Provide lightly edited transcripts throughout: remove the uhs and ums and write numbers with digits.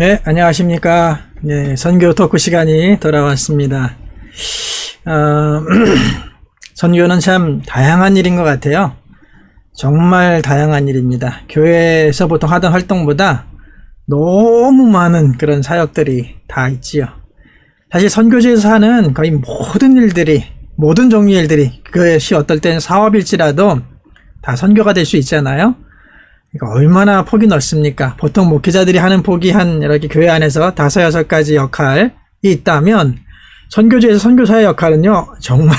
네, 안녕하십니까. 네, 선교 토크 시간이 돌아왔습니다. 선교는 참 다양한 일인 것 같아요. 정말 다양한 일입니다. 교회에서 보통 하던 활동보다 너무 많은 그런 사역들이 다 있지요. 사실 선교지에서 하는 거의 모든 일들이, 모든 종류의 일들이, 그것이 어떨 때는 사업일지라도 다 선교가 될 수 있잖아요. 그러니까 얼마나 폭이 넓습니까? 보통 목회자들이 하는 폭이 한 이렇게 교회 안에서 5-6가지 역할이 있다면 선교지에서 선교사의 역할은요 정말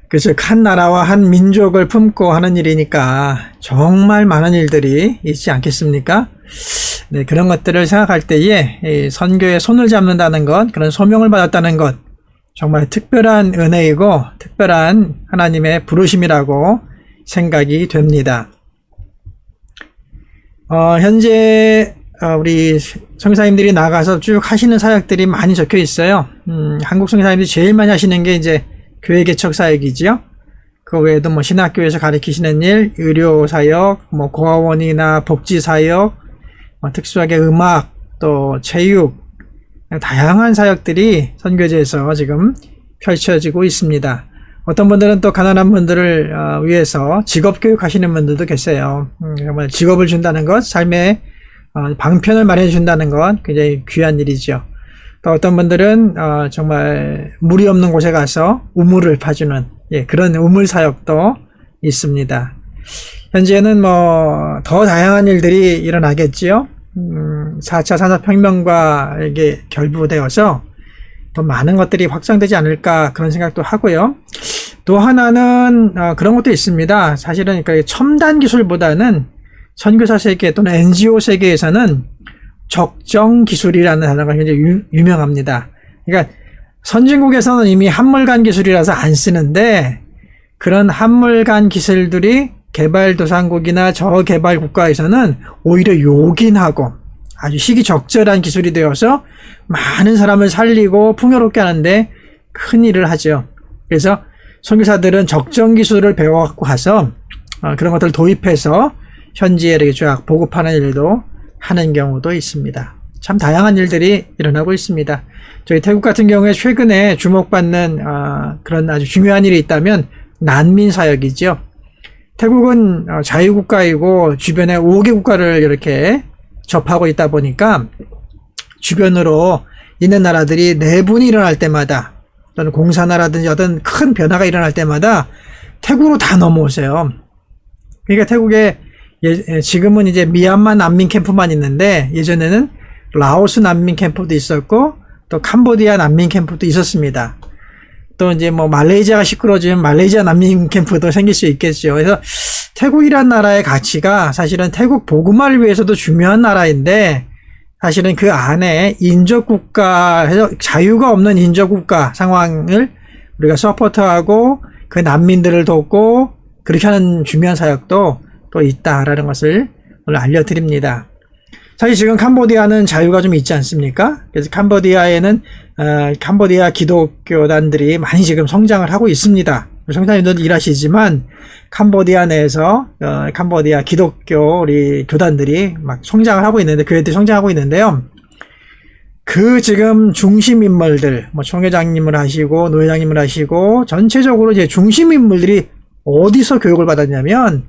그렇죠. 한 나라와 한 민족을 품고 하는 일이니까 정말 많은 일들이 있지 않겠습니까? 네, 그런 것들을 생각할 때에 이 선교에 손을 잡는다는 것, 그런 소명을 받았다는 것, 정말 특별한 은혜이고 특별한 하나님의 부르심이라고 생각이 됩니다. 현재 우리 선교사님들이 나가서 쭉 하시는 사역들이 많이 적혀 있어요. 한국 선교사님들이 제일 많이 하시는 게 이제 교회 개척 사역이지요. 그 외에도 뭐 신학교에서 가르치시는 일, 의료 사역, 뭐 고아원이나 복지 사역, 특수하게 음악, 또 체육, 다양한 사역들이 선교지에서 지금 펼쳐지고 있습니다. 어떤 분들은 또 가난한 분들을 위해서 직업교육 하시는 분들도 계세요. 정말 직업을 준다는 것, 삶의 방편을 마련해 준다는 것 굉장히 귀한 일이죠. 또 어떤 분들은 정말 물이 없는 곳에 가서 우물을 파주는 그런 우물 사역도 있습니다. 현재는 뭐 더 다양한 일들이 일어나겠지요. 4차 산업혁명과 이게 결부되어서 더 많은 것들이 확장되지 않을까 그런 생각도 하고요. 또 하나는 그런 것도 있습니다. 사실은 그러니까 첨단 기술보다는 선교사 세계 또는 NGO 세계에서는 적정 기술이라는 단어가 굉장히 유명합니다. 그러니까 선진국에서는 이미 한물간 기술이라서 안 쓰는데 그런 한물간 기술들이 개발도상국이나 저개발 국가에서는 오히려 요긴하고 아주 시기적절한 기술이 되어서 많은 사람을 살리고 풍요롭게 하는데 큰 일을 하죠. 그래서 선교사들은 적정 기술을 배워갖고 가서 그런 것들을 도입해서 현지에 이렇게 쫙 보급하는 일도 하는 경우도 있습니다. 참 다양한 일들이 일어나고 있습니다. 저희 태국 같은 경우에 최근에 주목받는 그런 아주 중요한 일이 있다면 난민 사역이죠. 태국은 자유국가이고 주변에 5개 국가를 이렇게 접하고 있다 보니까 주변으로 있는 나라들이 내분이 일어날 때마다 또는 공산화라든지 어떤 큰 변화가 일어날 때마다 태국으로 다 넘어오세요. 그러니까 태국에 지금은 이제 미얀마 난민 캠프만 있는데 예전에는 라오스 난민 캠프도 있었고 또 캄보디아 난민 캠프도 있었습니다. 또 이제 뭐 말레이시아가 시끄러지면 말레이시아 난민 캠프도 생길 수 있겠죠. 그래서 태국이란 나라의 가치가 사실은 태국 복음화를 위해서도 중요한 나라인데 사실은 그 안에 인접국가, 자유가 없는 인접국가 상황을 우리가 서포트하고 그 난민들을 돕고 그렇게 하는 중요한 사역도 또 있다라는 것을 오늘 알려드립니다. 사실 지금 캄보디아는 자유가 좀 있지 않습니까? 그래서 캄보디아에는 캄보디아 기독교단들이 많이 지금 성장을 하고 있습니다. 성장님들 일하시지만 캄보디아 내에서 캄보디아 기독교 우리 교단들이 막 성장을 하고 있는데 교회들이 성장하고 있는데요. 그 지금 중심 인물들, 뭐 총회장님을 하시고 노회장님을 하시고 전체적으로 이제 중심 인물들이 어디서 교육을 받았냐면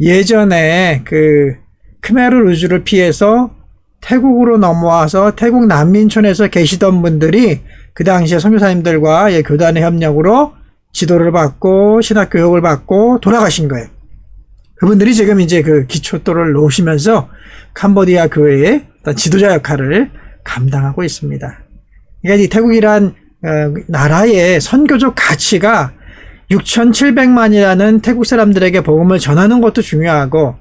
예전에 그 크메르 루즈를 피해서 태국으로 넘어와서 태국 난민촌에서 계시던 분들이 그 당시에 선교사님들과 교단의 협력으로 지도를 받고 신학 교육을 받고 돌아가신 거예요. 그분들이 지금 이제 그 기초도를 놓으시면서 캄보디아 교회의 어떤 지도자 역할을 감당하고 있습니다. 그러니까 이 태국이란 나라의 선교적 가치가 6,700만이라는 태국 사람들에게 복음을 전하는 것도 중요하고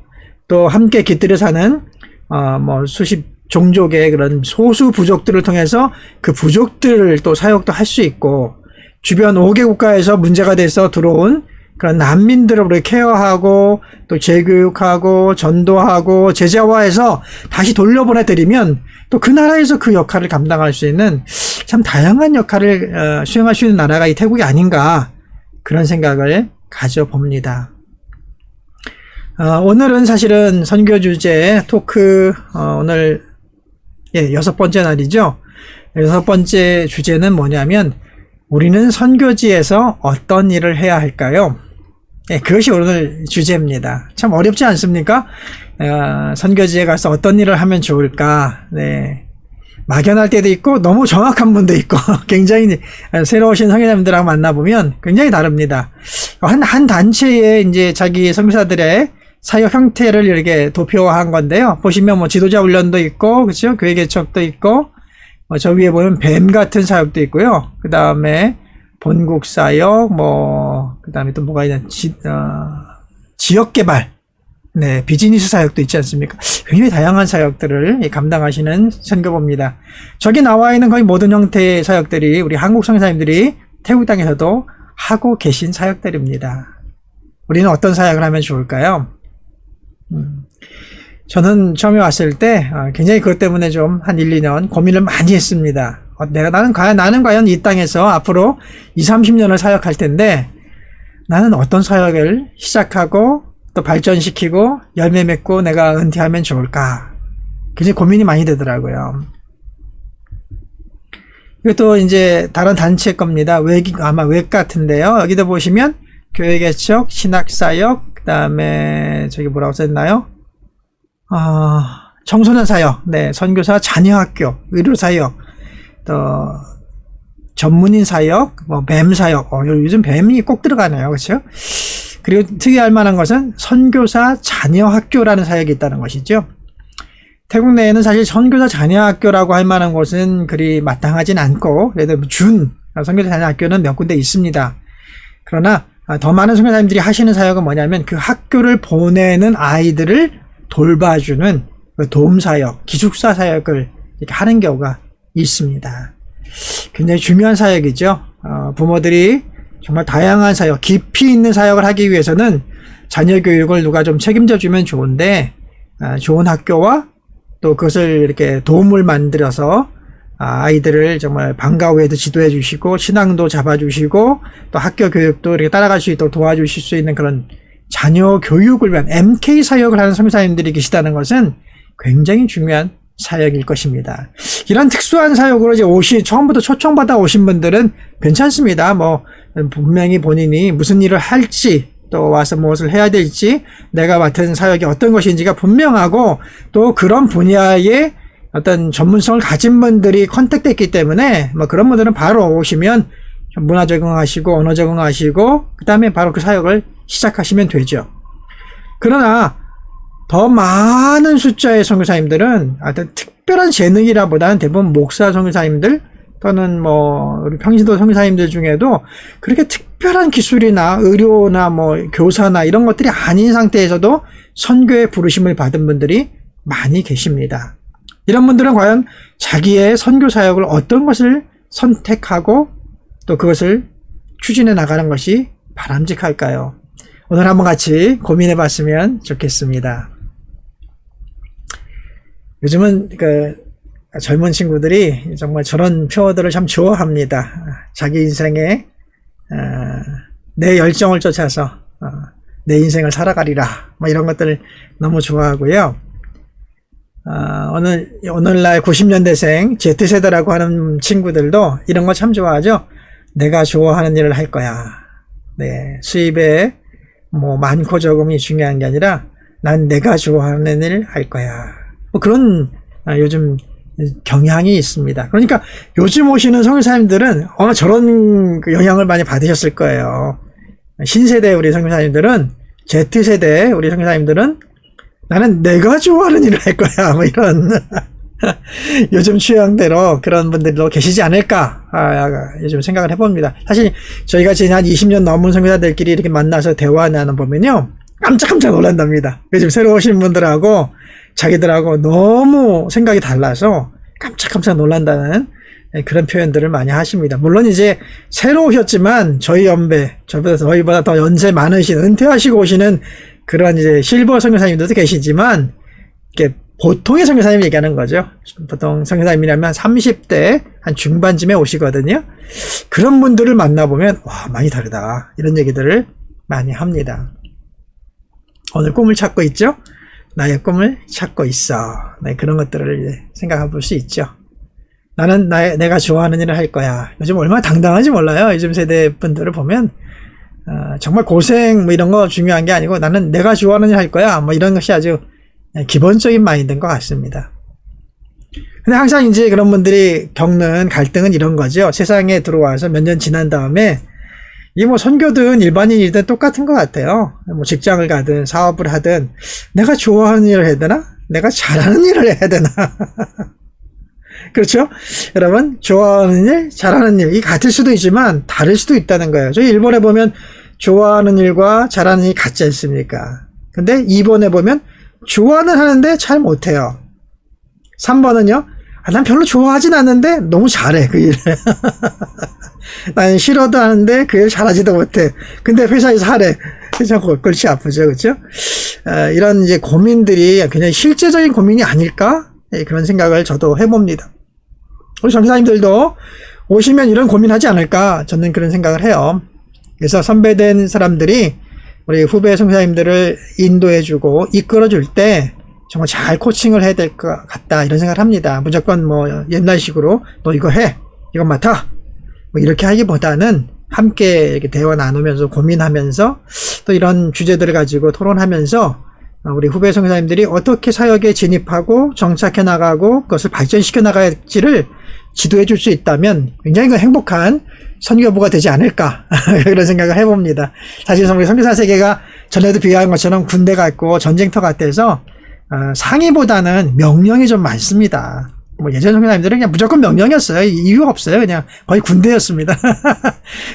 또 함께 깃들여 사는 뭐 수십 종족의 그런 소수 부족들을 통해서 그 부족들을 또 사역도 할 수 있고 주변 5개 국가에서 문제가 돼서 들어온 그런 난민들을 우리 케어하고 또 재교육하고 전도하고 제자화해서 다시 돌려보내드리면 또 그 나라에서 그 역할을 감당할 수 있는 참 다양한 역할을 수행할 수 있는 나라가 이 태국이 아닌가 그런 생각을 가져봅니다. 오늘은 사실은 선교 주제 토크, 오늘, 6번째 날이죠. 6번째 주제는 뭐냐면, 우리는 선교지에서 어떤 일을 해야 할까요? 그것이 오늘 주제입니다. 참 어렵지 않습니까? 선교지에 가서 어떤 일을 하면 좋을까? 네. 막연할 때도 있고, 너무 정확한 분도 있고, 굉장히 새로 오신 선교사님들하고 만나보면 굉장히 다릅니다. 한 단체에 이제 자기 선교사들의 사역 형태를 이렇게 도표화한 건데요. 보시면 뭐 지도자 훈련도 있고, 그렇죠? 교회 개척도 있고, 저 위에 보면 뱀 같은 사역도 있고요. 그 다음에 본국 사역, 그 다음에 또 뭐가 있냐, 지역 개발, 네, 비즈니스 사역도 있지 않습니까? 굉장히 다양한 사역들을 감당하시는 선교부입니다. 저기 나와 있는 거의 모든 형태의 사역들이 우리 한국 선교사님들이 태국 땅에서도 하고 계신 사역들입니다. 우리는 어떤 사역을 하면 좋을까요? 저는 처음에 왔을 때 굉장히 그것 때문에 좀 한 1, 2년 고민을 많이 했습니다. 나는 과연 이 땅에서 앞으로 20, 30년을 사역할 텐데 나는 어떤 사역을 시작하고 또 발전시키고 열매 맺고 내가 은퇴하면 좋을까? 굉장히 고민이 많이 되더라고요. 이것도 이제 다른 단체 겁니다. 아마 웹 같은데요. 여기도 보시면 교회 개척, 신학 사역, 그 다음에 저기 뭐라고 썼나요? 청소년 사역, 네, 선교사 자녀학교, 의료 사역, 또 전문인 사역, 뱀 사역. 요즘 뱀이 꼭 들어가네요, 그렇죠? 그리고 특이할 만한 것은 선교사 자녀학교라는 사역이 있다는 것이죠. 태국 내에는 사실 선교사 자녀학교라고 할 만한 곳은 그리 마땅하진 않고, 그래도 선교사 자녀학교는 몇 군데 있습니다. 그러나 더 많은 선교사님들이 하시는 사역은 뭐냐면 그 학교를 보내는 아이들을 돌봐주는 도움사역, 기숙사 사역을 이렇게 하는 경우가 있습니다. 굉장히 중요한 사역이죠. 부모들이 정말 다양한 사역, 깊이 있는 사역을 하기 위해서는 자녀 교육을 누가 좀 책임져 주면 좋은데, 좋은 학교와 또 그것을 이렇게 도움을 만들어서 아이들을 정말 방과 후에도 지도해 주시고 신앙도 잡아 주시고 또 학교 교육도 이렇게 따라갈 수 있도록 도와주실 수 있는 그런 자녀 교육을 위한 MK 사역을 하는 선교사님들이 계시다는 것은 굉장히 중요한 사역일 것입니다. 이런 특수한 사역으로 이제 처음부터 초청받아 오신 분들은 괜찮습니다. 분명히 본인이 무슨 일을 할지, 또 와서 무엇을 해야 될지, 내가 맡은 사역이 어떤 것인지가 분명하고, 또 그런 분야의 어떤 전문성을 가진 분들이 컨택됐기 때문에, 그런 분들은 바로 오시면 문화 적응하시고, 언어 적응하시고, 그 다음에 바로 그 사역을 시작하시면 되죠. 그러나, 더 많은 숫자의 선교사님들은 어떤 특별한 재능이라보다는 대부분 목사 선교사님들 또는 우리 평신도 선교사님들 중에도 그렇게 특별한 기술이나 의료나 교사나 이런 것들이 아닌 상태에서도 선교에 부르심을 받은 분들이 많이 계십니다. 이런 분들은 과연 자기의 선교 사역을 어떤 것을 선택하고 또 그것을 추진해 나가는 것이 바람직할까요? 오늘 한번 같이 고민해 봤으면 좋겠습니다. 요즘은 젊은 친구들이 정말 저런 표어들을 참 좋아합니다. 자기 인생에 내 열정을 쫓아서 내 인생을 살아가리라, 이런 것들을 너무 좋아하고요. 오늘날 90년대생 Z세대라고 하는 친구들도 이런 거 참 좋아하죠. 내가 좋아하는 일을 할 거야. 네, 수입에 많고 적음이 중요한 게 아니라 난 내가 좋아하는 일을 할 거야. 그런 요즘 경향이 있습니다. 그러니까 요즘 오시는 선교사님들은 저런 영향을 많이 받으셨을 거예요. 신세대 우리 선교사님들은, Z세대 우리 선교사님들은 나는 내가 좋아하는 일을 할 거야, 이런 요즘 취향대로 그런 분들도 계시지 않을까 요즘 생각을 해봅니다. 사실 저희가 지난 20년 넘은 선교사들끼리 이렇게 만나서 대화 나눠보면요, 깜짝깜짝 놀란답니다. 요즘 새로 오신 분들하고 자기들하고 너무 생각이 달라서 깜짝깜짝 놀란다는 그런 표현들을 많이 하십니다. 물론 이제 새로 오셨지만 저희보다 더 연세 많으신, 은퇴하시고 오시는 그런 이제 실버 선교사님들도 계시지만, 이게 보통의 선교사님 얘기하는 거죠. 보통 선교사님이라면 30대 한 중반쯤에 오시거든요. 그런 분들을 만나보면 많이 다르다, 이런 얘기들을 많이 합니다. 오늘 꿈을 찾고 있죠? 나의 꿈을 찾고 있어. 네, 그런 것들을 이제 생각해 볼 수 있죠. 나는 내가 좋아하는 일을 할 거야. 요즘 얼마나 당당한지 몰라요. 요즘 세대 분들을 보면 정말 고생 뭐 이런 거 중요한 게 아니고 나는 내가 좋아하는 일 할 거야. 뭐 이런 것이 아주 기본적인 마인드인 것 같습니다. 근데 항상 이제 그런 분들이 겪는 갈등은 이런 거죠. 세상에 들어와서 몇 년 지난 다음에 이 뭐 선교든 일반인이든 똑같은 것 같아요. 뭐 직장을 가든 사업을 하든 내가 좋아하는 일을 해야 되나? 내가 잘하는 일을 해야 되나? 그렇죠? 여러분, 좋아하는 일, 잘하는 일, 이 같을 수도 있지만 다를 수도 있다는 거예요. 저희 일본에 보면 좋아하는 일과 잘하는 일이 같지 않습니까? 근데 2번에 보면 좋아는 하는데 잘 못해요. 3번은요, 난 별로 좋아하진 않는데 너무 잘해, 그 일을. 난 싫어도 하는데 그 일 잘하지도 못해. 근데 회사에서 하래. 참 골치 아프죠, 그렇죠? 이런 이제 고민들이 굉장히 실제적인 고민이 아닐까? 그런 생각을 저도 해봅니다. 우리 전도사님들도 오시면 이런 고민하지 않을까? 저는 그런 생각을 해요. 그래서 선배된 사람들이 우리 후배 선교사님들을 인도해주고 이끌어줄 때 정말 잘 코칭을 해야 될 것 같다, 이런 생각을 합니다. 무조건 뭐 옛날식으로 너 이거 해, 이거 맡아, 뭐 이렇게 하기보다는 함께 이렇게 대화 나누면서 고민하면서 또 이런 주제들을 가지고 토론하면서 우리 후배 선교사님들이 어떻게 사역에 진입하고 정착해 나가고 그것을 발전시켜 나갈지를 지도해 줄 수 있다면 굉장히 행복한 선교부가 되지 않을까 그런 생각을 해봅니다. 사실 우리 선교사 세계가 전에도 비유한 것처럼 군대 같고 전쟁터 같아서 상의보다는 명령이 좀 많습니다. 뭐 예전 선교사님들은 그냥 무조건 명령이었어요. 이유가 없어요. 그냥 거의 군대였습니다.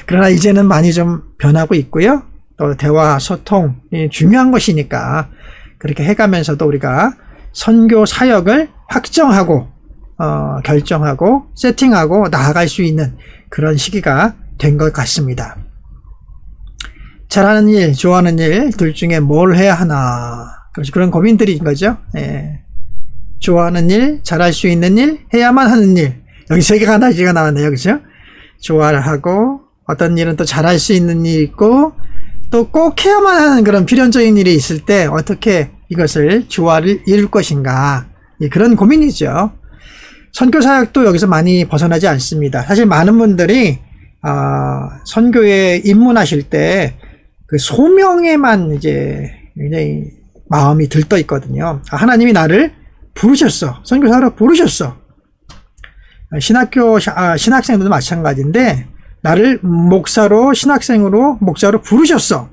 그러나 이제는 많이 좀 변하고 있고요. 또 대화, 소통이 중요한 것이니까 그렇게 해가면서도 우리가 선교 사역을 확정하고 결정하고 세팅하고 나아갈 수 있는 그런 시기가 된 것 같습니다. 잘하는 일, 좋아하는 일 둘 중에 뭘 해야 하나, 그런 고민들인 거죠. 예. 좋아하는 일, 잘할 수 있는 일, 해야만 하는 일. 여기 세 개가 하나씩가 나왔네요. 그렇죠? 좋아를 하고 어떤 일은 또 잘할 수 있는 일이 있고 또 꼭 해야만 하는 그런 필연적인 일이 있을 때 어떻게 이것을 조화를 이룰 것인가, 그런 고민이죠. 선교사역도 여기서 많이 벗어나지 않습니다. 사실 많은 분들이 선교에 입문하실 때 그 소명에만 이제 굉장히 마음이 들떠 있거든요. 하나님이 나를 부르셨어, 선교사로 부르셨어. 신학생들도 마찬가지인데 나를 목사로, 신학생으로, 목사로 부르셨어.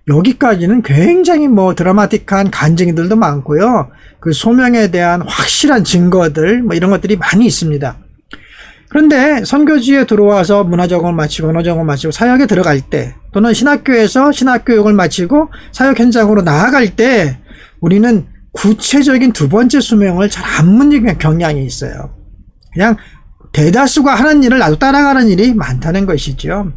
여기까지는 굉장히 뭐 드라마틱한 간증들도 많고요. 그 소명에 대한 확실한 증거들 뭐 이런 것들이 많이 있습니다. 그런데 선교지에 들어와서 문화적응을 마치고 언어적응을 마치고 사역에 들어갈 때, 또는 신학교에서 신학교육을 마치고 사역 현장으로 나아갈 때 우리는 구체적인 두 번째 수명을 잘 안 묻는 경향이 있어요. 그냥 대다수가 하는 일을 나도 따라가는 일이 많다는 것이죠.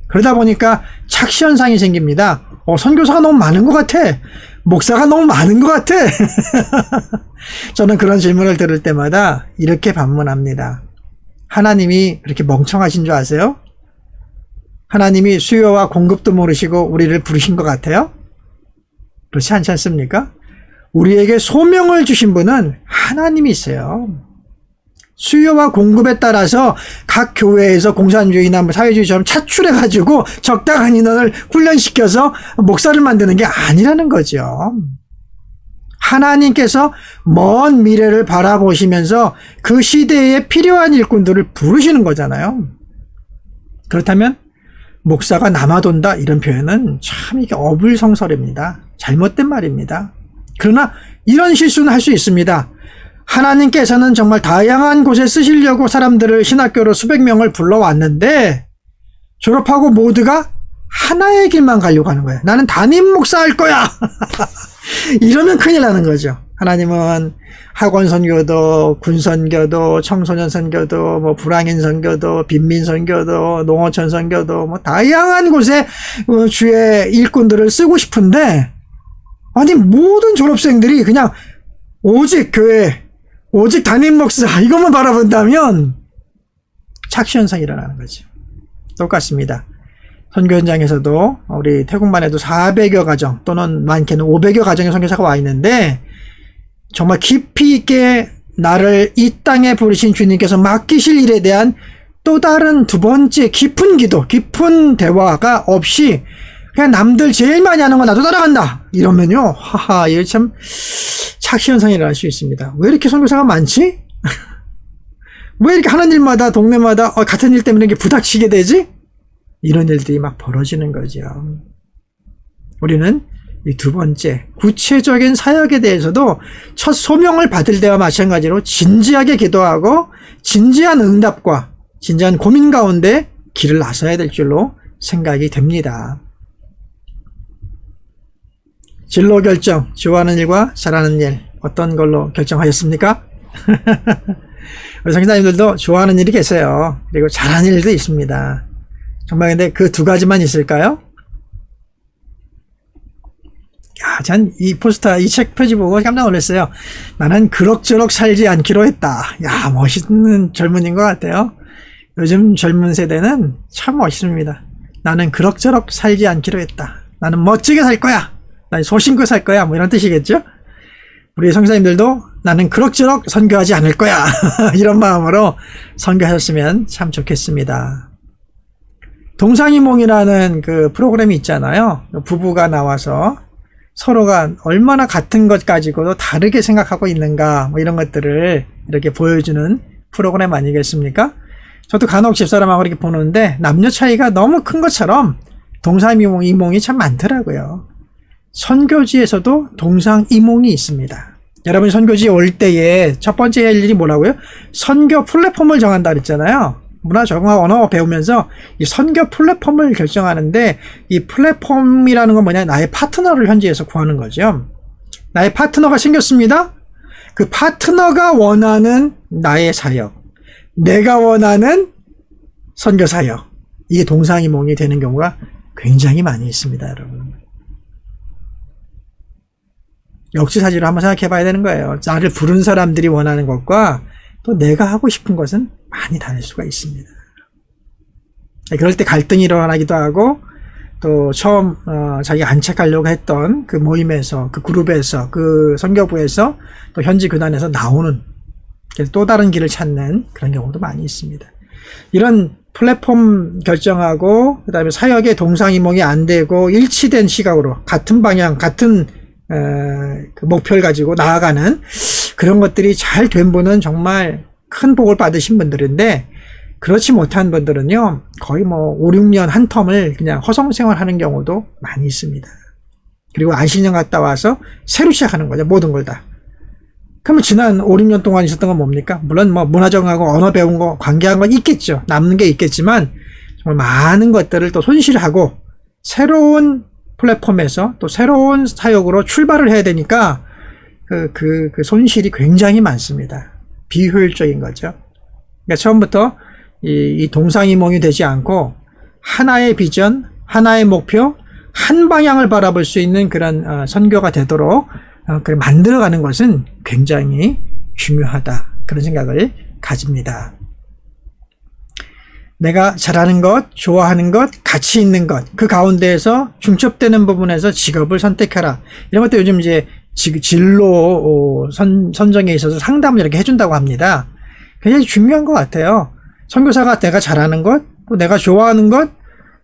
그러다 보니까 착시 현상이 생깁니다. 선교사가 너무 많은 것 같아. 목사가 너무 많은 것 같아. 저는 그런 질문을 들을 때마다 이렇게 반문합니다. 하나님이 그렇게 멍청하신 줄 아세요? 하나님이 수요와 공급도 모르시고 우리를 부르신 것 같아요? 그렇지 않지 않습니까? 우리에게 소명을 주신 분은 하나님이세요. 수요와 공급에 따라서 각 교회에서 공산주의나 사회주의처럼 차출해가지고 적당한 인원을 훈련시켜서 목사를 만드는 게 아니라는 거죠. 하나님께서 먼 미래를 바라보시면서 그 시대에 필요한 일꾼들을 부르시는 거잖아요. 그렇다면 목사가 남아돈다, 이런 표현은 참 이게 어불성설입니다. 잘못된 말입니다. 그러나 이런 실수는 할 수 있습니다. 하나님께서는 정말 다양한 곳에 쓰시려고 사람들을 신학교로 수백 명을 불러왔는데 졸업하고 모두가 하나의 길만 가려고 하는 거예요. 나는 담임 목사 할 거야. 이러면 큰일 나는 거죠. 하나님은 학원 선교도, 군 선교도, 청소년 선교도, 뭐 불황인 선교도, 빈민 선교도, 농어촌 선교도, 뭐 다양한 곳에 주의 일꾼들을 쓰고 싶은데, 아니 모든 졸업생들이 그냥 오직 교회, 오직 담임 목사 이것만 바라본다면 착시 현상이 일어나는 거죠. 똑같습니다. 선교 현장에서도 우리 태국만 해도 400여 가정 또는 많게는 500여 가정의 선교사가 와 있는데 정말 깊이 있게 나를 이 땅에 부르신 주님께서 맡기실 일에 대한 또 다른 두 번째 깊은 기도, 깊은 대화가 없이 그냥 남들 제일 많이 하는 거 나도 따라간다 이러면요, 하하, 이게 참 착시현상이라 할 수 있습니다. 왜 이렇게 선교사가 많지? 왜 이렇게 하는 일마다 동네마다 같은 일 때문에 이렇게 부닥치게 되지? 이런 일들이 막 벌어지는 거죠. 우리는 이 두 번째 구체적인 사역에 대해서도 첫 소명을 받을 때와 마찬가지로 진지하게 기도하고 진지한 응답과 진지한 고민 가운데 길을 나서야 될 줄로 생각이 됩니다. 진로 결정, 좋아하는 일과 잘하는 일 어떤 걸로 결정하셨습니까? 우리 선교사님들도 좋아하는 일이 계세요. 그리고 잘하는 일도 있습니다. 정말 근데 그 두 가지만 있을까요? 야, 전 이 포스터, 이 책 표지 보고 깜짝 놀랐어요. 나는 그럭저럭 살지 않기로 했다. 야, 멋있는 젊은이인 것 같아요. 요즘 젊은 세대는 참 멋있습니다. 나는 그럭저럭 살지 않기로 했다. 나는 멋지게 살 거야. 난 소신껏 살 거야. 뭐 이런 뜻이겠죠? 우리 선교사님들도 나는 그럭저럭 선교하지 않을 거야. 이런 마음으로 선교하셨으면 참 좋겠습니다. 동상이몽이라는 그 프로그램이 있잖아요. 부부가 나와서 서로가 얼마나 같은 것 가지고도 다르게 생각하고 있는가, 뭐 이런 것들을 이렇게 보여주는 프로그램 아니겠습니까? 저도 간혹 집사람하고 이렇게 보는데 남녀 차이가 너무 큰 것처럼 동상이몽이 참 많더라고요. 선교지에서도 동상이몽이 있습니다. 여러분이 선교지에 올 때에 첫 번째 할 일이 뭐라고요? 선교 플랫폼을 정한다 그랬잖아요. 문화 적응하고 언어 배우면서 이 선교 플랫폼을 결정하는데, 이 플랫폼이라는 건 뭐냐? 나의 파트너를 현지에서 구하는 거죠. 나의 파트너가 생겼습니다. 그 파트너가 원하는 나의 사역, 내가 원하는 선교 사역, 이게 동상이몽이 되는 경우가 굉장히 많이 있습니다, 여러분. 역지사지로 한번 생각해 봐야 되는 거예요. 나를 부른 사람들이 원하는 것과 또 내가 하고 싶은 것은 많이 다를 수가 있습니다. 그럴 때 갈등이 일어나기도 하고, 또 처음 자기가 안착하려고 했던 그 모임에서, 그 그룹에서, 그 선교부에서 또 현지 교단에서 나오는, 또 다른 길을 찾는 그런 경우도 많이 있습니다. 이런 플랫폼 결정하고 그 다음에 사역의 동상이몽이 안 되고 일치된 시각으로 같은 방향, 같은 그 목표를 가지고 나아가는 그런 것들이 잘 된 분은 정말 큰 복을 받으신 분들인데, 그렇지 못한 분들은요, 거의 뭐 5, 6년 한 텀을 그냥 허송생활 하는 경우도 많이 있습니다. 그리고 안식년 갔다 와서 새로 시작하는 거죠, 모든 걸 다. 그러면 지난 5, 6년 동안 있었던 건 뭡니까? 물론 뭐 문화적하고 언어 배운 거, 관계한 건 있겠죠. 남는 게 있겠지만, 정말 많은 것들을 또 손실하고 새로운 플랫폼에서 또 새로운 사역으로 출발을 해야 되니까 그 손실이 굉장히 많습니다. 비효율적인 거죠. 그러니까 처음부터 이 동상이몽이 되지 않고 하나의 비전, 하나의 목표, 한 방향을 바라볼 수 있는 그런 선교가 되도록 만들어가는 것은 굉장히 중요하다. 그런 생각을 가집니다. 내가 잘하는 것, 좋아하는 것, 가치 있는 것, 그 가운데에서 중첩되는 부분에서 직업을 선택하라. 이런 것도 요즘 이제 진로 선정에 있어서 상담을 이렇게 해준다고 합니다. 굉장히 중요한 것 같아요. 선교사가 내가 잘하는 것, 또 내가 좋아하는 것,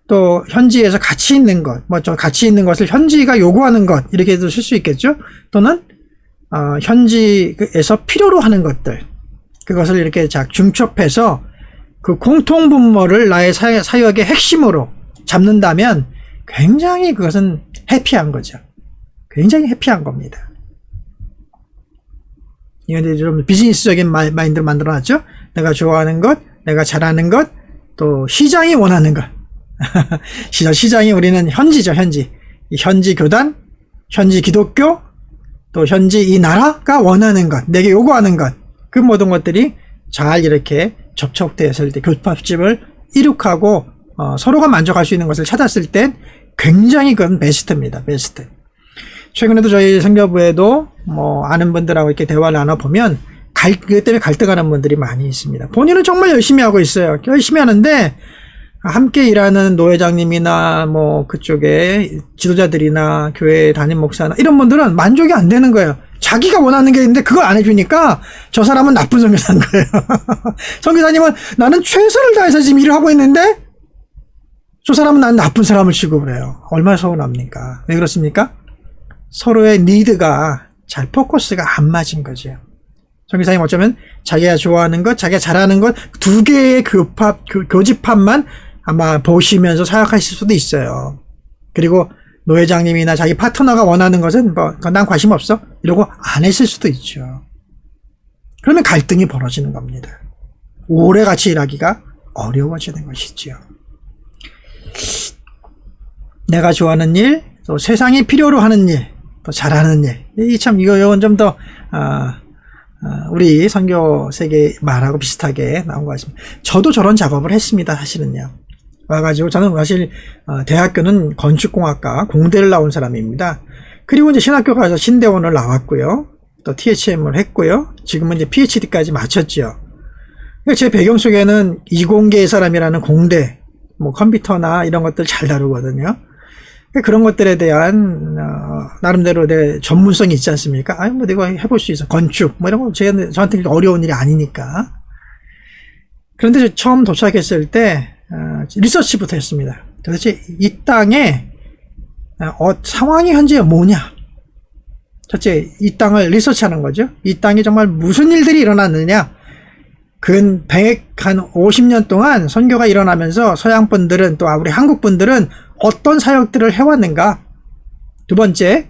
또 현지에서 가치 있는 것, 뭐 저 가치 있는 것을 현지가 요구하는 것, 이렇게도 쓸 수 있겠죠. 또는 현지에서 필요로 하는 것들, 그것을 이렇게 중첩해서 그 공통 분모를 나의 사역의 핵심으로 잡는다면 굉장히 그것은 해피한 거죠. 굉장히 해피한 겁니다. 이건 좀 비즈니스적인 마인드를 만들어놨죠. 내가 좋아하는 것, 내가 잘하는 것, 또 시장이 원하는 것. 시장이 우리는 현지죠, 현지. 현지 교단, 현지 기독교, 또 현지 이 나라가 원하는 것, 내게 요구하는 것. 그 모든 것들이 잘 이렇게 접촉되었을 때, 교집을 이룩하고 서로가 만족할 수 있는 것을 찾았을 땐 굉장히 그건 베스트입니다. 베스트. 최근에도 저희 선교부에도 뭐 아는 분들하고 이렇게 대화를 나눠보면 그것 때문에 갈등하는 분들이 많이 있습니다. 본인은 정말 열심히 하고 있어요. 열심히 하는데 함께 일하는 노회장님이나 뭐 그쪽에 지도자들이나 교회 담임 목사나 이런 분들은 만족이 안 되는 거예요. 자기가 원하는 게 있는데 그걸 안 해주니까 저 사람은 나쁜 선교사인 거예요. 선교사님은 나는 최선을 다해서 지금 일을 하고 있는데 저 사람은 난 나쁜 사람을 취급을 해요. 얼마나 서운합니까? 왜 그렇습니까? 서로의 니드가 잘 포커스가 안 맞은 거죠. 선교사님 어쩌면 자기가 좋아하는 것, 자기가 잘하는 것 두 개의 교집합만 아마 보시면서 사역하실 수도 있어요. 그리고 노회장님이나 자기 파트너가 원하는 것은 뭐 난 관심 없어 이러고 안 했을 수도 있죠. 그러면 갈등이 벌어지는 겁니다. 오래 같이 일하기가 어려워지는 것이죠. 내가 좋아하는 일, 또 세상이 필요로 하는 일, 또 잘하는 일. 이건 좀 더 우리 선교 세계 말하고 비슷하게 나온 것 같습니다. 저도 저런 작업을 했습니다. 사실은요. 와가지고 저는 사실 대학교는 건축공학과 공대를 나온 사람입니다. 그리고 이제 신학교 가서 신대원을 나왔고요. 또 THM을 했고요. 지금은 이제 PhD까지 마쳤죠. 제 배경 속에는 이공계의 사람이라는 공대, 뭐 컴퓨터나 이런 것들 잘 다루거든요. 그런 것들에 대한 나름대로 내 전문성이 있지 않습니까? 아니 뭐 내가 해볼 수 있어. 건축 뭐 이런 거 저한테 어려운 일이 아니니까. 그런데 처음 도착했을 때 리서치부터 했습니다. 도대체 이 땅에 상황이 현재 뭐냐? 첫째, 이 땅을 리서치하는 거죠. 이 땅에 정말 무슨 일들이 일어났느냐? 근 50년 동안 선교가 일어나면서 서양 분들은 또 우리 한국 분들은 어떤 사역들을 해왔는가? 두 번째,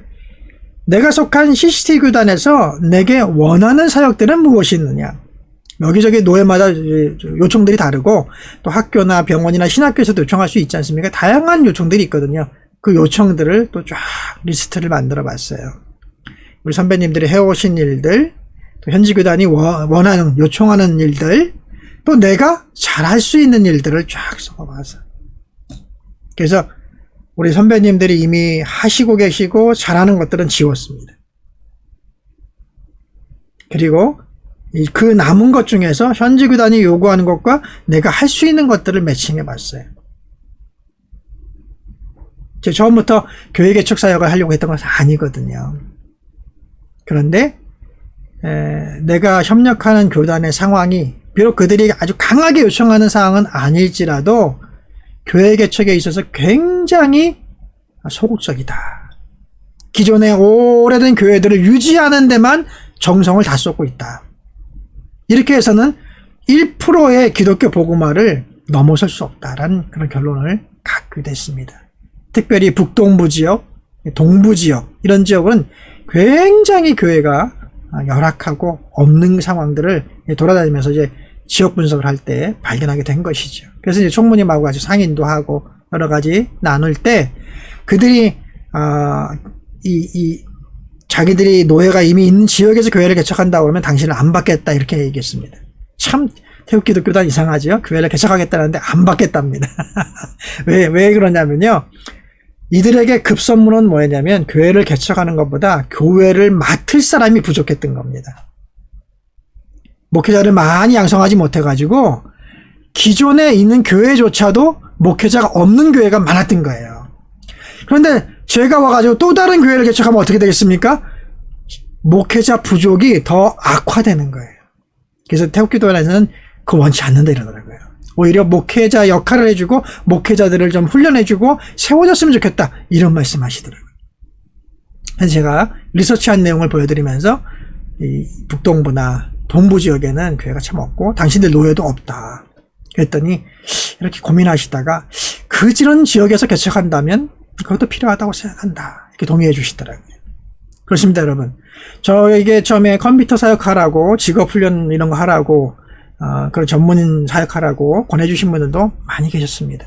내가 속한 CCT 교단에서 내게 원하는 사역들은 무엇이 있느냐? 여기저기 노예마다 요청들이 다르고 또 학교나 병원이나 신학교에서도 요청할 수 있지 않습니까? 다양한 요청들이 있거든요. 그 요청들을 또 쫙 리스트를 만들어 봤어요. 우리 선배님들이 해오신 일들, 또 현지 교단이 원하는, 요청하는 일들, 또 내가 잘할 수 있는 일들을 쫙 써봐서. 그래서 우리 선배님들이 이미 하시고 계시고 잘하는 것들은 지웠습니다. 그리고 그 남은 것 중에서 현지 교단이 요구하는 것과 내가 할 수 있는 것들을 매칭해 봤어요. 제가 처음부터 교회 개척 사역을 하려고 했던 것은 아니거든요. 그런데 내가 협력하는 교단의 상황이 비록 그들이 아주 강하게 요청하는 상황은 아닐지라도 교회 개척에 있어서 굉장히 소극적이다. 기존의 오래된 교회들을 유지하는 데만 정성을 다 쏟고 있다. 이렇게 해서는 1%의 기독교 복음화를 넘어설 수 없다라는 그런 결론을 갖게 됐습니다. 특별히 북동부 지역, 동부 지역 이런 지역은 굉장히 교회가 열악하고 없는 상황들을 돌아다니면서 이제 지역 분석을 할 때 발견하게 된 것이죠. 그래서 이제 총무님하고 같이 상인도 하고 여러 가지 나눌 때 그들이 자기들이 노예가 이미 있는 지역에서 교회를 개척한다고 그러면 당신을 안 받겠다 이렇게 얘기했습니다. 참 태국기독교단 이상하죠. 교회를 개척하겠다는데 안 받겠답니다. 왜 그러냐면요. 이들에게 급선무는 뭐였냐면 교회를 개척하는 것보다 교회를 맡을 사람이 부족했던 겁니다. 목회자를 많이 양성하지 못해가지고 기존에 있는 교회조차도 목회자가 없는 교회가 많았던 거예요. 그런데 제가 와가지고 또 다른 교회를 개척하면 어떻게 되겠습니까? 목회자 부족이 더 악화되는 거예요. 그래서 태국기도단에서는 그거 원치 않는다 이러더라고요. 오히려 목회자 역할을 해주고 목회자들을 좀 훈련해주고 세워졌으면 좋겠다 이런 말씀 하시더라고요. 그래서 제가 리서치한 내용을 보여드리면서 이 북동부나 동부 지역에는 교회가 참 없고 당신들 노예도 없다. 그랬더니 이렇게 고민하시다가 그런 지역에서 개척한다면 그것도 필요하다고 생각한다. 이렇게 동의해 주시더라고요. 그렇습니다, 여러분. 저에게 처음에 컴퓨터 사역하라고 직업훈련 이런 거 하라고 그런 전문인 사역하라고 권해주신 분들도 많이 계셨습니다.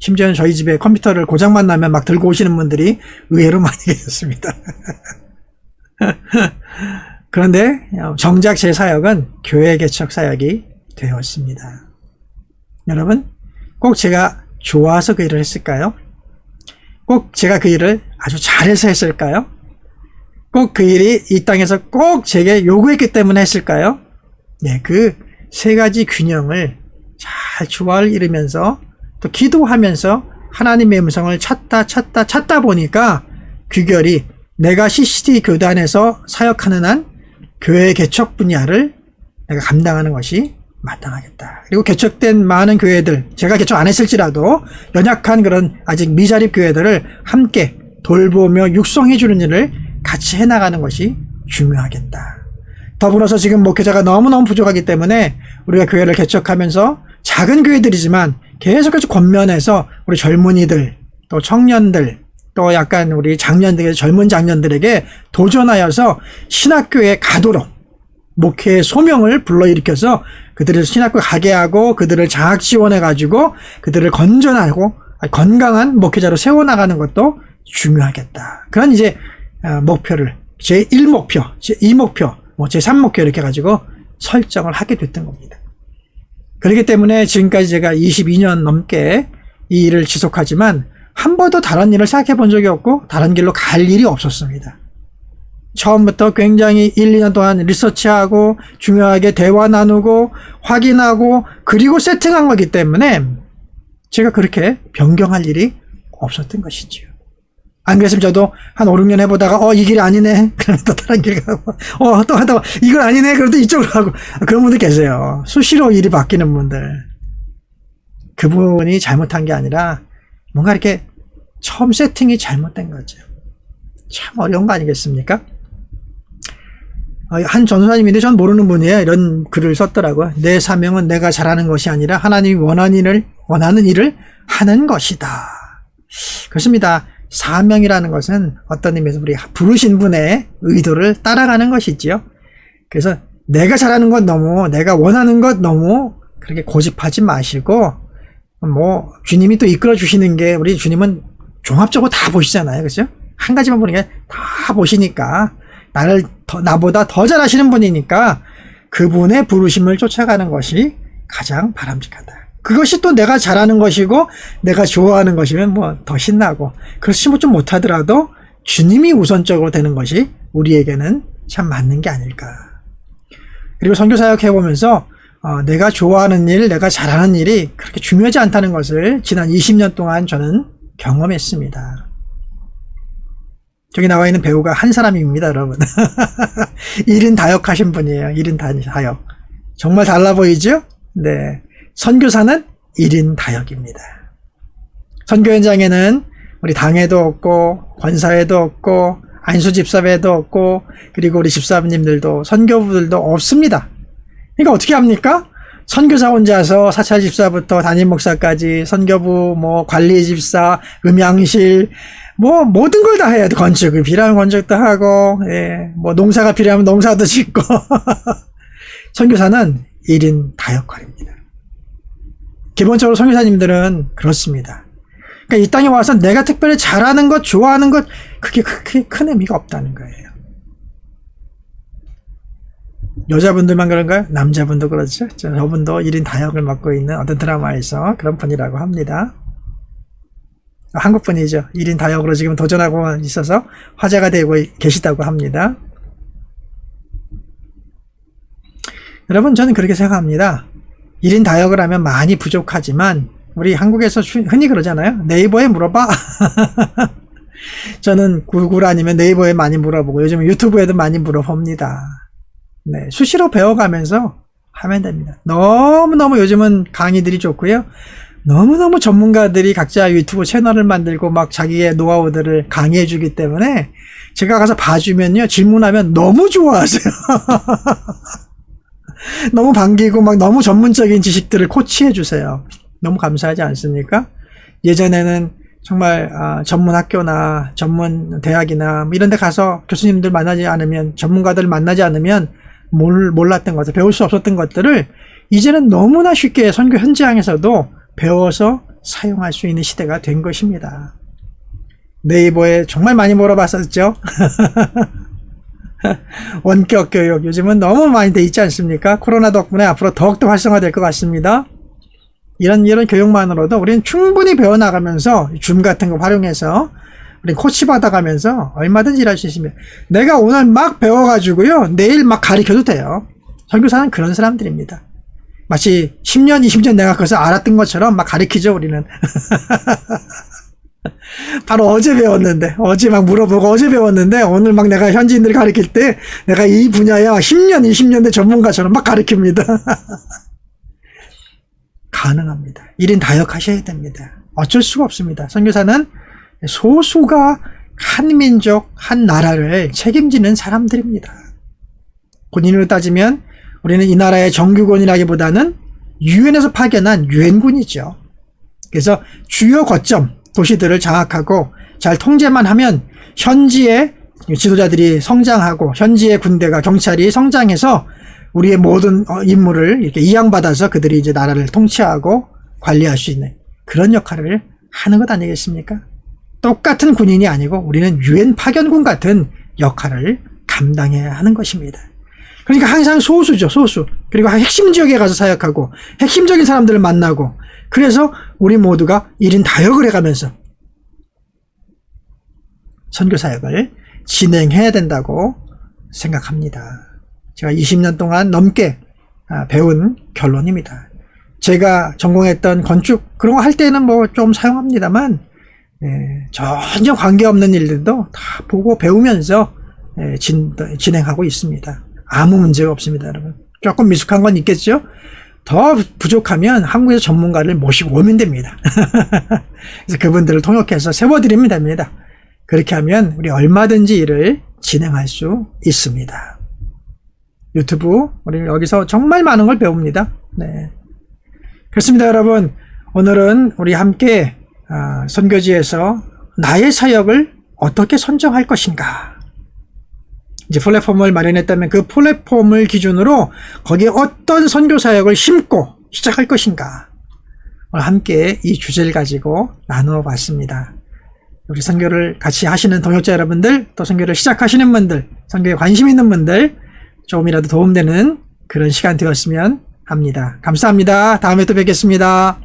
심지어는 저희 집에 컴퓨터를 고장만 나면 막 들고 오시는 분들이 의외로 많이 계셨습니다. 그런데 정작 제 사역은 교회 개척 사역이 되었습니다. 여러분, 꼭 제가 좋아서 그 일을 했을까요? 꼭 제가 그 일을 아주 잘해서 했을까요? 꼭 그 일이 이 땅에서 꼭 제게 요구했기 때문에 했을까요? 네, 그 세 가지 균형을 잘 조화를 이루면서 또 기도하면서 하나님의 음성을 찾다 보니까 귀결이 내가 CCT 교단에서 사역하는 한 교회 개척 분야를 내가 감당하는 것이 마땅하겠다. 그리고 개척된 많은 교회들, 제가 개척 안 했을지라도 연약한 그런 아직 미자립 교회들을 함께 돌보며 육성해 주는 일을 같이 해나가는 것이 중요하겠다. 더불어서 지금 목회자가 너무너무 부족하기 때문에 우리가 교회를 개척하면서 작은 교회들이지만 계속해서 권면해서 우리 젊은이들, 또 청년들, 또 약간 우리 장년들, 젊은 장년들에게 도전하여서 신학교에 가도록 목회의 소명을 불러일으켜서 그들을 신학교에 가게 하고 그들을 장학 지원해가지고 그들을 건전하고 건강한 목회자로 세워나가는 것도 중요하겠다. 그런 이제 목표를 제1목표, 제2목표, 제3목표 이렇게 가지고 설정을 하게 됐던 겁니다. 그렇기 때문에 지금까지 제가 22년 넘게 이 일을 지속하지만 한 번도 다른 일을 생각해 본 적이 없고 다른 길로 갈 일이 없었습니다. 처음부터 굉장히 1, 2년 동안 리서치하고 중요하게 대화 나누고 확인하고 그리고 세팅한 거기 때문에 제가 그렇게 변경할 일이 없었던 것이지요. 안 그랬으면 저도 한 5, 6년 해보다가 이 길이 아니네 그러면 또 다른 길 가고 또 하다가 이건 아니네 그러면 또 이쪽으로 가고 그런 분들 계세요. 수시로 일이 바뀌는 분들. 그분이 잘못한 게 아니라 뭔가 이렇게 처음 세팅이 잘못된 거죠. 참 어려운 거 아니겠습니까? 한 전도사님인데 전 모르는 분이에요. 이런 글을 썼더라고요. 내 사명은 내가 잘하는 것이 아니라 하나님이 원하는 일을 하는 것이다. 그렇습니다. 사명이라는 것은 어떤 의미에서 우리 부르신 분의 의도를 따라가는 것이지요. 그래서 내가 잘하는 것 너무, 내가 원하는 것 너무 그렇게 고집하지 마시고, 주님이 또 이끌어 주시는 게 우리 주님은 종합적으로 다 보시잖아요. 그죠? 한 가지만 보는 게 다 보시니까, 나보다 더 잘하시는 분이니까 그분의 부르심을 쫓아가는 것이 가장 바람직하다. 그것이 또 내가 잘하는 것이고 내가 좋아하는 것이면 더 신나고 그렇지 좀 못하더라도 주님이 우선적으로 되는 것이 우리에게는 참 맞는 게 아닐까. 그리고 선교사역 해보면서 내가 좋아하는 일, 내가 잘하는 일이 그렇게 중요하지 않다는 것을 지난 20년 동안 저는 경험했습니다. 저기 나와 있는 배우가 한 사람입니다, 여러분. 1인 다역하신 분이에요. 1인 다역. 정말 달라 보이죠? 네. 선교사는 1인 다역입니다. 선교 현장에는 우리 당회도 없고 권사회도 없고 안수 집사회도 없고 그리고 우리 집사님들도 선교부들도 없습니다. 그러니까 어떻게 합니까? 선교사 혼자서 사찰 집사부터 담임 목사까지 선교부 관리 집사, 음향실 모든 걸 다 해야 돼. 건축이 필요하면 건축도 하고 농사가 필요하면 농사도 짓고 선교사는 1인 다역할입니다. 기본적으로 선교사님들은 그렇습니다. 그러니까 이 땅에 와서 내가 특별히 잘하는 것, 좋아하는 것 그게 그렇게 큰 의미가 없다는 거예요. 여자분들만 그런가요? 남자분도 그렇죠. 저분도 1인 다역을 맡고 있는 어떤 드라마에서 그런 분이라고 합니다. 한국 분이죠. 1인 다역으로 지금 도전하고 있어서 화제가 되고 계시다고 합니다. 여러분, 저는 그렇게 생각합니다. 1인 다역을 하면 많이 부족하지만 우리 한국에서 흔히 그러잖아요. 네이버에 물어봐. 저는 구글 아니면 네이버에 많이 물어보고 요즘 유튜브에도 많이 물어봅니다. 네, 수시로 배워가면서 하면 됩니다. 너무너무 요즘은 강의들이 좋고요. 너무너무 전문가들이 각자 유튜브 채널을 만들고 막 자기의 노하우들을 강의해 주기 때문에 제가 가서 봐주면요. 질문하면 너무 좋아하세요. 너무 반기고 막 너무 전문적인 지식들을 코치해 주세요. 너무 감사하지 않습니까? 예전에는 정말 전문 학교나 전문 대학이나 이런 데 가서 교수님들 만나지 않으면 전문가들 만나지 않으면 몰랐던 것들, 배울 수 없었던 것들을 이제는 너무나 쉽게 선교 현장에서도 배워서 사용할 수 있는 시대가 된 것입니다. 네이버에 정말 많이 물어봤었죠. 원격 교육 요즘은 너무 많이 돼 있지 않습니까? 코로나 덕분에 앞으로 더욱더 활성화될 것 같습니다. 이런 교육만으로도 우리는 충분히 배워나가면서 줌 같은 거 활용해서 우리 코치 받아가면서 얼마든지 일할 수 있습니다. 내가 오늘 막 배워가지고요 내일 막 가르쳐도 돼요. 선교사는 그런 사람들입니다. 마치 10년, 20년 내가 그것을 알았던 것처럼 막 가르치죠, 우리는. 바로 어제 배웠는데, 어제 막 물어보고 어제 배웠는데, 오늘 막 내가 현지인들 가르칠 때, 내가 이 분야야 10년, 20년대 전문가처럼 막 가르칩니다. 가능합니다. 1인 다역하셔야 됩니다. 어쩔 수가 없습니다. 선교사는 소수가 한 민족, 한 나라를 책임지는 사람들입니다. 군인으로 따지면 우리는 이 나라의 정규군이라기보다는 유엔에서 파견한 유엔군이죠. 그래서 주요 거점, 도시들을 장악하고 잘 통제만 하면 현지의 지도자들이 성장하고 현지의 군대가 경찰이 성장해서 우리의 모든 임무를 이렇게 이양받아서 그들이 이제 나라를 통치하고 관리할 수 있는 그런 역할을 하는 것 아니겠습니까? 똑같은 군인이 아니고 우리는 유엔 파견군 같은 역할을 감당해야 하는 것입니다. 그러니까 항상 소수죠, 소수. 그리고 핵심 지역에 가서 사역하고 핵심적인 사람들을 만나고 그래서 우리 모두가 1인 다역을 해가면서 선교 사역을 진행해야 된다고 생각합니다. 제가 20년 동안 넘게 배운 결론입니다. 제가 전공했던 건축 그런 거 할 때는 뭐 좀 사용합니다만 전혀 관계없는 일들도 다 보고 배우면서 진행하고 있습니다. 아무 문제가 없습니다, 여러분. 조금 미숙한 건 있겠죠? 더 부족하면 한국에서 전문가를 모시고 오면 됩니다. 그래서 그분들을 통역해서 세워드리면 됩니다. 그렇게 하면 우리 얼마든지 일을 진행할 수 있습니다. 유튜브 우리 여기서 정말 많은 걸 배웁니다. 네, 그렇습니다, 여러분. 오늘은 우리 함께 선교지에서 나의 사역을 어떻게 선정할 것인가, 이제 플랫폼을 마련했다면 그 플랫폼을 기준으로 거기에 어떤 선교 사역을 심고 시작할 것인가, 오늘 함께 이 주제를 가지고 나누어 봤습니다. 우리 선교를 같이 하시는 동역자 여러분들, 또 선교를 시작하시는 분들, 선교에 관심 있는 분들 조금이라도 도움되는 그런 시간 되었으면 합니다. 감사합니다. 다음에 또 뵙겠습니다.